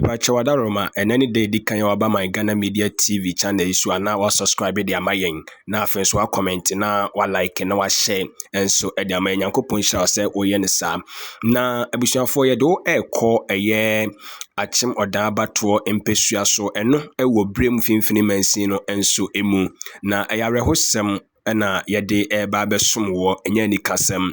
Chawada Roma and any day di kan yaba my Ghana Media TV channel isu na wa subscribe dey amayen na afen so wa comment na wa like na wa share enso e dey amayen yankopon sha say oye ne sa na abusuafo ye do ekọ eye achim odan abato empesua so eno e wo brem finfini mansin no enso emu na ayarehosem na yɛde ɛba bɛsom wɔ ɛnyɛ nikasɛm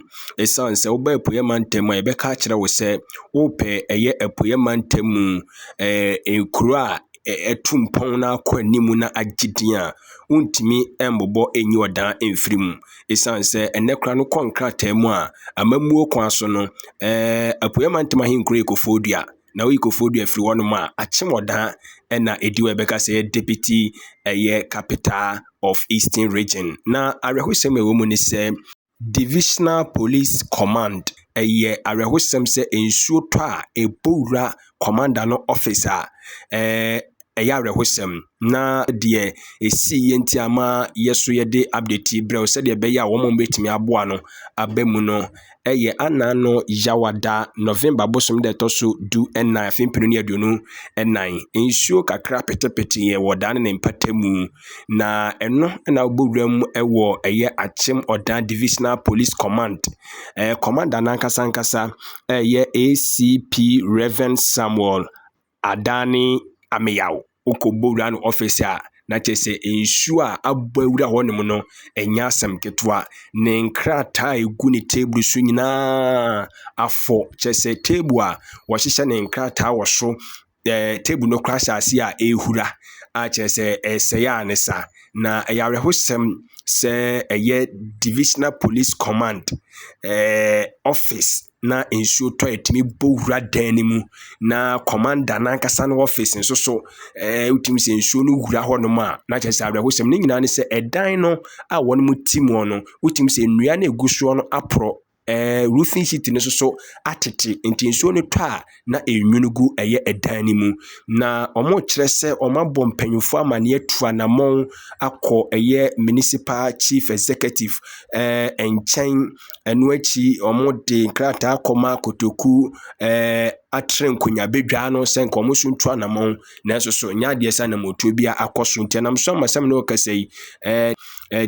ɛsan sɛ woba apueɛ mantam a yɛbɛka akyerɛ wo sɛ wopɛ ɛyɛ apueɛ mantam mu nkuro a ɛtu mpɔn na akɔ anim na agyedin a wontumi mbobɔ enyi ɔdan mfiri mu ɛsan sɛ ɛnɛ kora no kɔnkrataa mu a amamuo kwan so no apueɛ mantam ahenkuro Ekofodua na wo Ekofodua firi hɔ nom a Achimɔdan ɛna edi wɔ ɛbɛka sɛ deputy ɛyɛ capital of Eastern Region. Na arehosem ewo mu ni sɛ Divisional Police Command ɛyɛ arehosem sɛ ensuo tɔ a ebowura commander no office a ɛyɛ arehosem na deɛ esi yenti ama yeso yɛde update brɛ sɛ deɛ bɛyɛ a wɔn betumi aboa no aba mu no ɛyɛ anano yawada November bosom de toso du ɛnan afempinu ne aduonu ɛnan ensuo kakra petepete yɛ wɔ dan ne mpatamu na ɛno na obowuram ɛwɔ ɛyɛ Achim Odan Divisional Police Command commander nankasa ɛyɛ ACP Reverend Samuel Adani Ameyaw okobowura no office a na kyese ensuo a abawura hɔ nom no enya asɛm ketewa ne nkrataa egu ne table so nyinaa afɔ kyese table a wɔhyehyɛ ne nkrataa wɔ so table no kra hyase a ehura a kyese ɛsɛyɛ anesa na ɛyarehosɛm sɛ ɛyɛ Divisional Police Command office na ensuo tɔ etimi bowura dan ne mu na commander nankasa no office nso so utimi sɛ ensuo no wura hɔ nom a na kyerɛ sɛ arehosɛm ne nyinaa ne sɛ ɛdan no a wɔn mu tim wɔ no utimi sɛ nnua na egu so no aporo roofing sheet ne so atete nti ensuo no tɔ a na enwunu gu ɛyɛ ɛdan ne mu na ɔmo kyerɛ sɛ ɔmo abɔ mpanyinfo amane atu anamɔn akɔ ɛyɛ municipal chief executive nkyɛn ɛno akyi ɔmo de nkrataa akɔma kotoku atre nkonyabedwa no sɛ nka ɔmo so ntu anamɔn na nso so nyadeɛ sɛ na motuo bia akɔ so nti nam so amasɛm no kasa yi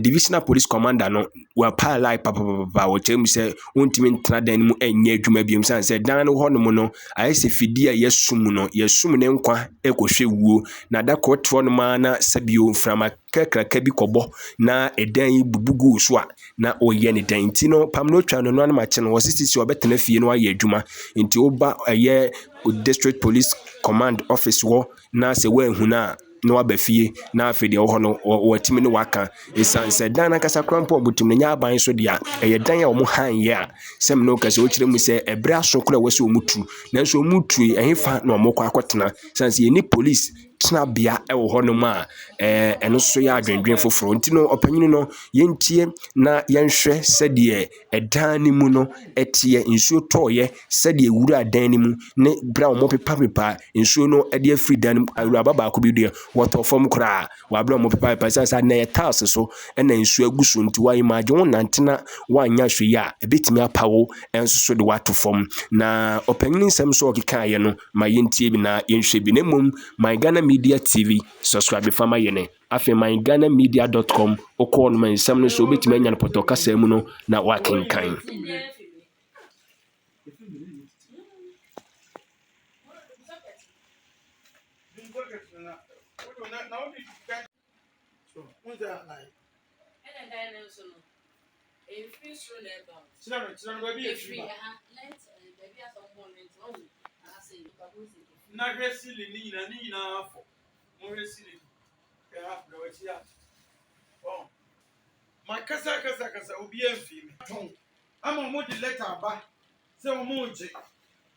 Divisional Police Commander no wa palai papa wɔ kyerɛ sɛ wontimi ntena dan mu ɛnyɛ adwuma biom san sɛ dan no hɔ nom no ayɛ sɛ fidi a yɛsum ne nkwa ɛkɔhwɛ wuo na da kɔtɔ no ma na sabio mframa kakraka bi kɔbɔ na ɛdan yi bubugu so a na ɔyɛ ne dan nti no pam no twa no no anam akye no wɔ sisi ɔbɛtena fie no ayɛ adwuma nti oba ɛyɛ District Police Command Office wɔ na sɛ wɔahu na no aba fie na afede wo ho no watimi no waka esan sɛ dan na kasa krampo obutum no nya aban so dia ɛyɛ dan a ɔmo han ye a sɛm no kasa o kyerɛ mu sɛ ɛbra so kora wɔ sɛ ɔmutu nanso ɔmutu ɛhefa na ɔmo kɔ akɔtena sanse ye ni police tena bia ɛwɔ hɔ no ma ɛno so yɛ adwendwen foforo nti no ɔpanyinu no yentie na yɛnhwɛ sɛdeɛ ɛdan ne mu no ɛteɛ nsuo tɔɔyɛ sɛdeɛ wura dan ne mu ne bra ɔmo pepa nsuo no ɛde afiri dan mu awuraba baako bi deɛ wɔtɔ fam kora wabra ɔmo pepa sɛ na yɛ tiles so ɛna nsuo agu so nti wa imagine wo nantena wanya hwe yi a ɛbɛtumi apawo ɛnso so de wato fam na ɔpanyinu nsɛm so ɔkeka yɛ no ma yentie bi na yɛnhwɛ bi na mmom my Ghana Media TV subscribe fama yene afi myganamedia.com okɔ no man nsɛm no so obetumi anya no pɔtɔ kasa mu no na wakenkan na resili ni nyina afọ mo resili ka afọ wachi ya oh ma kasa obi amfi mi ton ama mo di letter ba se o mo nje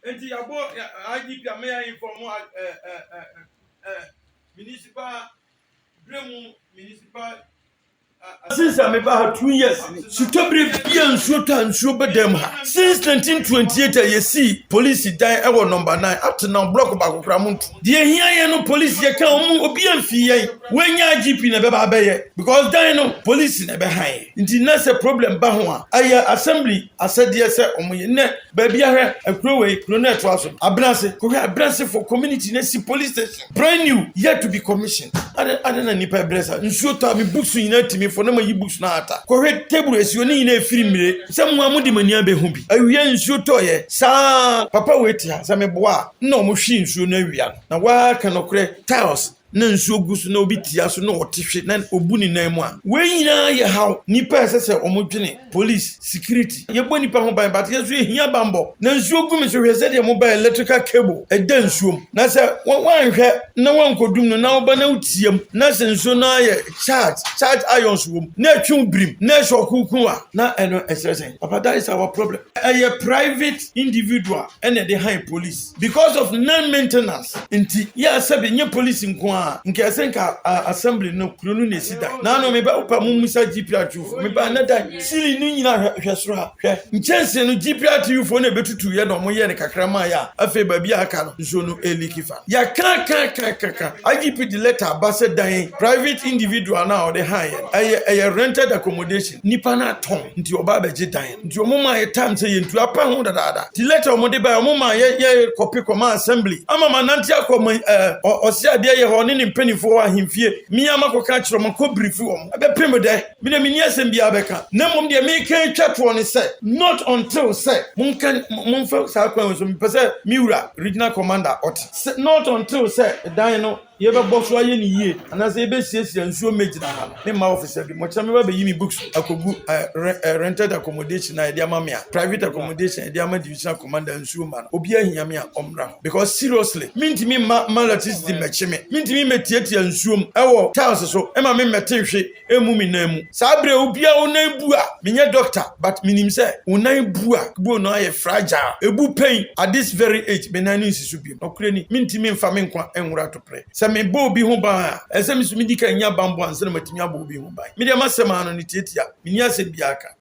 enti yabo IGP am ya inform municipal bremu municipal Since I'm about 2 years, Sutobre Bian Sota and Subademha. Since 1928, I see police die our number 9 up to now block about Kramunt. Dear here, no police, you can't Obian Fee when you're GP never bay because Dino police never high. Indeed, that's a problem. Bahua, I assembly, I said, yes, sir, on my neck, baby, a croway, Cronet Wasson, a brass for community, Nessie police station, brand new, yet to be commissioned. I don't know, Nipa Bressa, and show me books in me for no books nata. Correct table as you need a film. Someone would mania be humbi. I will show toy, sa papa wait here, some bois, no machine soon. Now, why cannot create tiles? Nan so gusu na obi tia so na otihwe na obuni nan mu a we nyina ye haw nipa sese omodwene police security ye bo nipa ho ban but ye so ehia bambo nan so gumi so hwese de mobile electrical cable eda nsuom na se wanhwe na wankodum no na oba na utiam na se nso na ye charge ions wom na atwum brim na shokuku a na eno exercise papa that is our problem a private individual and the high police because of non maintenance nti ya sabe nye police nko nke asenka assembly no kronu ne sida na no me ba opa mumusa GPR2 me ba na dan sili ni nyina hwesoro ha hwe nchense no GPR2 fo na betutu ye no mo ye ne kakrama ya afi ba bia aka no nso no elikifa ya ka IGP the letter base dan private individual na o de high a rented accommodation nipa na ton nti oba ba je dan nti omoma ye time say yentu apa ho dada the letter o mo de ba omoma ye copy command assembly ama mananti akoma osi ade ye ho ne mpanifo ahemfie mi amakoka kiro mako brief wo abe pem de mi na mini asem bia beka na mom de me kan twatwo ne say not until say mumfa sa kwan so mi pese miura regional commander ot not until say dan no ye be boss wa ye ni yie anase ye be siesie nsuo megina ha ne ma officer bi mo chama ba yi mi books akogu rented accommodation na dia mamia private accommodation dia ma division commander nsuo ma obi ahia me a omra because seriously mintimi malatis di mechime mintimi metietia nsuom ewo tiles so e ma me metenhwe emu mi na emu sabre obi a onan bu a menye doctor but minim say onan bu a bo no aye fragile ebu pain at this very age benanu nsisu bi okure ni mintimi mfa me nkwa enwura to pre me bo bi ho ba ese mi so mi dika nya bambo anse na matimi abo bi ho ba me de masema no ne tietia mini ase biaka